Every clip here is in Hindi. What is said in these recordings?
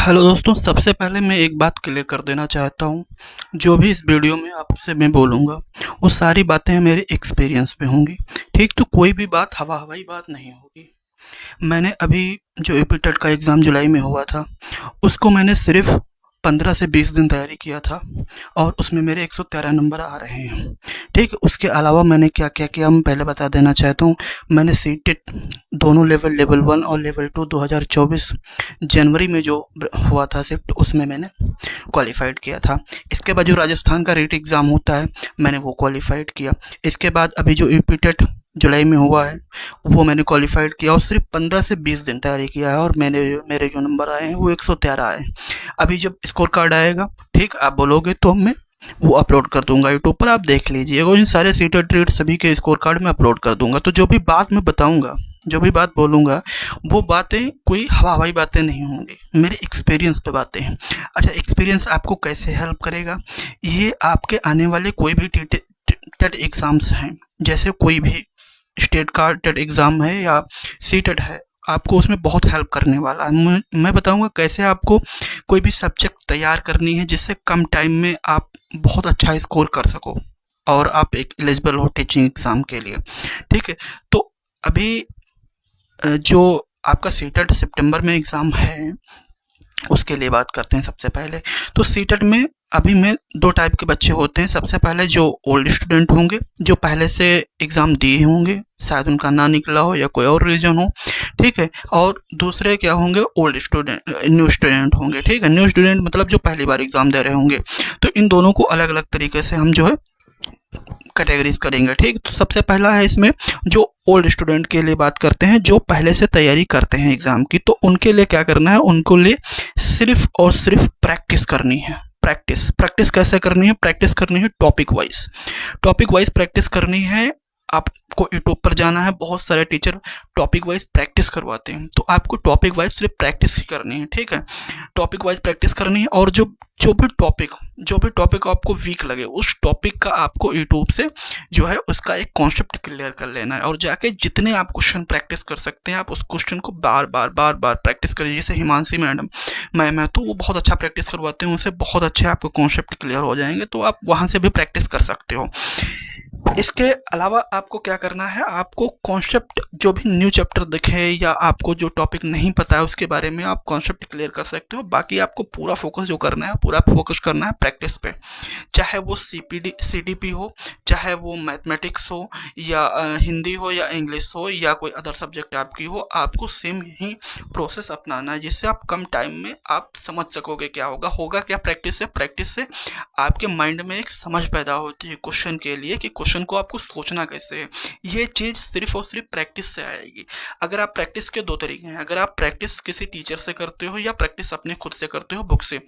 हेलो दोस्तों, सबसे पहले मैं एक बात क्लियर कर देना चाहता हूँ। जो भी इस वीडियो में आपसे मैं बोलूँगा वो सारी बातें मेरे एक्सपीरियंस पे होंगी। ठीक, तो कोई भी बात हवा हवाई बात नहीं होगी। मैंने अभी जो यूपी टेट का एग्ज़ाम जुलाई में हुआ था, उसको मैंने सिर्फ 15 से 20 दिन तैयारी किया था और उसमें मेरे 113 नंबर आ रहे हैं। ठीक, उसके अलावा मैंने क्या क्या किया मैं पहले बता देना चाहता हूँ। मैंने सीटेट दोनों लेवल 1 और लेवल 2 2024 जनवरी में जो हुआ था शिफ्ट, उसमें मैंने क्वालिफाइड किया था। इसके बाद जो राजस्थान का रीट एग्ज़ाम होता है, मैंने वो क्वालिफाइड किया। इसके बाद अभी जो यूपी टेट जुलाई में हुआ है, वो मैंने क्वालिफाइड किया और सिर्फ 15 से 20 दिन तैयारी किया है और मेरे जो नंबर आए हैं वो 113 आए। अभी जब स्कोर कार्ड आएगा, ठीक, आप बोलोगे तो मैं वो अपलोड कर दूंगा यूट्यूब पर, आप देख लीजिएगा। और इन सारे सीटेड ट्रेड सभी के स्कोर कार्ड में अपलोड कर दूंगा। तो जो भी बात मैं बताऊंगा, जो भी बात बोलूंगा, वो बातें कोई हवा हवाई बातें नहीं होंगी, मेरे एक्सपीरियंस पे बातें हैं। अच्छा, एक्सपीरियंस आपको कैसे हेल्प करेगा? ये आपके आने वाले कोई भी टेट एग्जाम्स हैं, जैसे कोई भी स्टेट का टेट एग्ज़ाम है या सीटेट है, आपको उसमें बहुत हेल्प करने वाला है। मैं बताऊंगा कैसे आपको कोई भी सब्जेक्ट तैयार करनी है जिससे कम टाइम में आप बहुत अच्छा स्कोर कर सको और आप एक एलिजिबल हो टीचिंग एग्ज़ाम के लिए। ठीक है, तो अभी जो आपका सीटेट सितंबर में एग्ज़ाम है, उसके लिए बात करते हैं सबसे पहले। तो सीटेट में अभी में दो टाइप के बच्चे होते हैं। सबसे पहले जो ओल्ड स्टूडेंट होंगे, जो पहले से एग्ज़ाम दिए होंगे, शायद उनका ना निकला हो या कोई और रीज़न हो, ठीक है। और दूसरे क्या होंगे, ओल्ड स्टूडेंट, न्यू स्टूडेंट होंगे, ठीक है। न्यू स्टूडेंट मतलब जो पहली बार एग्ज़ाम दे रहे होंगे। तो इन दोनों को अलग अलग तरीके से हम जो है कैटेगरीज करेंगे। ठीक, तो सबसे पहला है इसमें जो ओल्ड स्टूडेंट के लिए बात करते हैं, जो पहले से तैयारी करते हैं एग्ज़ाम की। तो उनके लिए क्या करना है, उनको लिए सिर्फ और सिर्फ प्रैक्टिस करनी है। प्रैक्टिस कैसे करनी है? प्रैक्टिस करनी है टॉपिक वाइज प्रैक्टिस करनी है। आपको यूट्यूब पर जाना है, बहुत सारे टीचर टॉपिक वाइज प्रैक्टिस करवाते हैं, तो आपको टॉपिक वाइज सिर्फ प्रैक्टिस ही करनी है। ठीक है, टॉपिक वाइज प्रैक्टिस करनी है। और जो भी टॉपिक आपको वीक लगे, उस टॉपिक का आपको यूट्यूब से जो है उसका एक कॉन्सेप्ट क्लियर कर लेना है और जाके जितने आप क्वेश्चन प्रैक्टिस कर सकते हैं, आप उस क्वेश्चन को बार बार प्रैक्टिस करिए। जैसे हिमांशी मैम है, तो वो बहुत अच्छा प्रैक्टिस करवाते हैं, उनसे बहुत अच्छे आपको कॉन्सेप्ट क्लियर हो जाएंगे, तो आप वहाँ से भी प्रैक्टिस कर सकते हो। इसके अलावा आपको क्या करना है, आपको कॉन्सेप्ट जो भी न्यू चैप्टर दिखे या आपको जो टॉपिक नहीं पता है उसके बारे में आप कॉन्सेप्ट क्लियर कर सकते हो। बाकी आपको पूरा फोकस जो करना है, पूरा फोकस करना है प्रैक्टिस पे। चाहे वो सीडीपी हो, चाहे वो मैथमेटिक्स हो या हिंदी हो या इंग्लिश हो या कोई अदर सब्जेक्ट आपकी हो, आपको सेम ही प्रोसेस अपनाना है, जिससे आप कम टाइम में आप समझ सकोगे क्या होगा क्या। प्रैक्टिस से आपके माइंड में एक समझ पैदा होती है क्वेश्चन के लिए, कि क्वेश्चन को आपको सोचना कैसे है। ये चीज़ सिर्फ और सिर्फ प्रैक्टिस से आएगी। अगर आप प्रैक्टिस के दो तरीके हैं, अगर आप प्रैक्टिस किसी टीचर से करते हो या प्रैक्टिस अपने खुद से करते हो बुक से,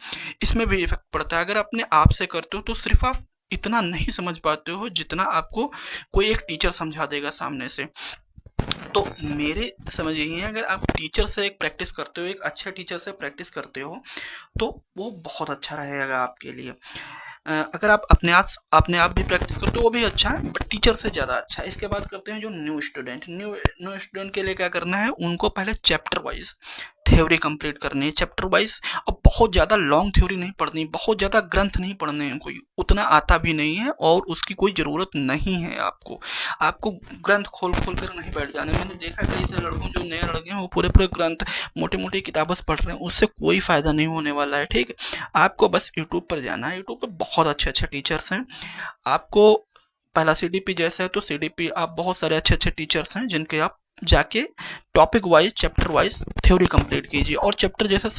इसमें भी इफेक्ट पड़ता है। अगर अपने आप से करते हो तो सिर्फ आप इतना नहीं समझ पाते हो जितना आपको कोई एक टीचर समझा देगा सामने से। तो मेरे समझ यही है, अगर आप टीचर से एक प्रैक्टिस करते हो, एक अच्छे टीचर से प्रैक्टिस करते हो, तो वो बहुत अच्छा रहेगा आपके लिए। अगर आप अपने आप भी प्रैक्टिस करते हो वो भी अच्छा है, बट टीचर से ज़्यादा अच्छा है। इसके बाद करते हैं जो न्यू स्टूडेंट के लिए क्या करना है, उनको पहले चैप्टर वाइज थ्योरी कंप्लीट करनी है, चैप्टर वाइज। और बहुत ज़्यादा लॉन्ग थ्योरी नहीं पढ़नी, बहुत ज़्यादा ग्रंथ नहीं पढ़ने हैं, कोई उतना आता भी नहीं है और उसकी कोई ज़रूरत नहीं है। आपको ग्रंथ खोल कर नहीं बैठ जाने। मैंने देखा कई सारे लड़कों, जो नए लड़के हैं, वो पूरे ग्रंथ मोटे मोटे किताबें पढ़ रहे हैं, उससे कोई फ़ायदा नहीं होने वाला है। ठीक, आपको बस यूट्यूब पर जाना है, यूट्यूब पर बहुत अच्छे टीचर्स हैं। आपको पहला सीडीपी जैसा है तो सीडीपी, आप बहुत सारे अच्छे टीचर्स हैं जिनके आप जाके topic wise chapter wise theory complete कीजिए। और चैप्टर जैसा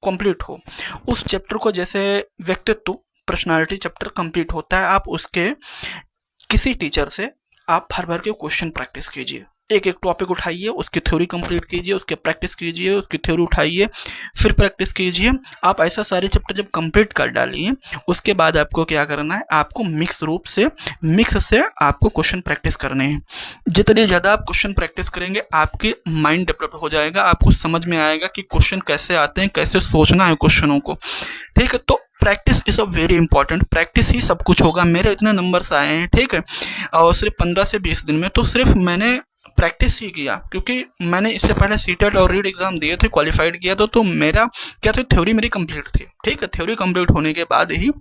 कंप्लीट हो, उस चैप्टर को, जैसे व्यक्तित्व पर्सनालिटी चैप्टर कंप्लीट होता है, आप उसके किसी टीचर से आप भर के क्वेश्चन प्रैक्टिस कीजिए। एक टॉपिक उठाइए, उसकी थ्योरी कंप्लीट कीजिए, उसके प्रैक्टिस कीजिए, उसकी थ्योरी उठाइए, फिर प्रैक्टिस कीजिए। आप ऐसा सारे चैप्टर जब कंप्लीट कर डालिए, उसके बाद आपको क्या करना है, आपको मिक्स से आपको क्वेश्चन प्रैक्टिस करने हैं। जितने ज़्यादा आप क्वेश्चन प्रैक्टिस करेंगे, आपके माइंड डेवलप हो जाएगा, आपको समझ में आएगा कि क्वेश्चन कैसे आते हैं, कैसे सोचना है क्वेश्चनों को। ठीक है, तो practice is a very important. Practice ही सब कुछ होगा। मेरे इतने नंबर्स आए हैं, ठीक है, और सिर्फ 15 से 20 दिन में। तो सिर्फ मैंने प्रैक्टिस ही किया, क्योंकि मैंने इससे पहले सीटेट और रीड एग्जाम दिए थे, क्वालिफाइड किया तो मेरा क्या था, थ्योरी मेरी कंप्लीट थी। ठीक है, थ्योरी कंप्लीट होने के बाद ही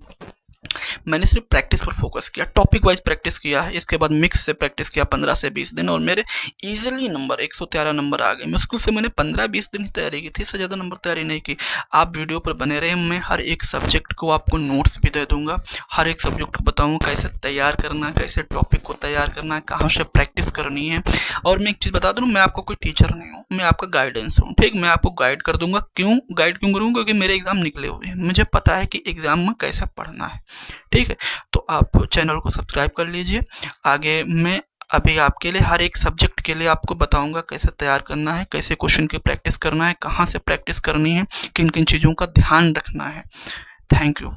मैंने सिर्फ प्रैक्टिस पर फोकस किया, टॉपिक वाइज प्रैक्टिस किया है। इसके बाद मिक्स से प्रैक्टिस किया 15 से 20 दिन, और मेरे इजीली नंबर 113 नंबर आ गए। मुश्किल से मैंने 15-20 दिन की तैयारी की थी, इससे ज़्यादा नंबर तैयारी नहीं की। आप वीडियो पर बने रहे, मैं हर एक सब्जेक्ट को आपको नोट्स भी दे दूंगा, हर एक सब्जेक्ट को बताऊंगा कैसे तैयार करना, कैसे टॉपिक को तैयार करना, कहाँ से प्रैक्टिस करनी है। और मैं एक चीज़ बता दूँ, मैं आपको कोई टीचर नहीं हूँ, मैं आपका गाइडेंस हूँ। ठीक, मैं आपको गाइड कर दूंगा। क्यों गाइड क्यों करूँगा? क्योंकि मेरे एग्जाम निकले हुए हैं, मुझे पता है कि एग्जाम में कैसे पढ़ना है। ठीक है, तो आप चैनल को सब्सक्राइब कर लीजिए। आगे मैं अभी आपके लिए हर एक सब्जेक्ट के लिए आपको बताऊंगा कैसे तैयार करना है, कैसे क्वेश्चन की प्रैक्टिस करना है, कहाँ से प्रैक्टिस करनी है, किन किन चीज़ों का ध्यान रखना है। Thank you.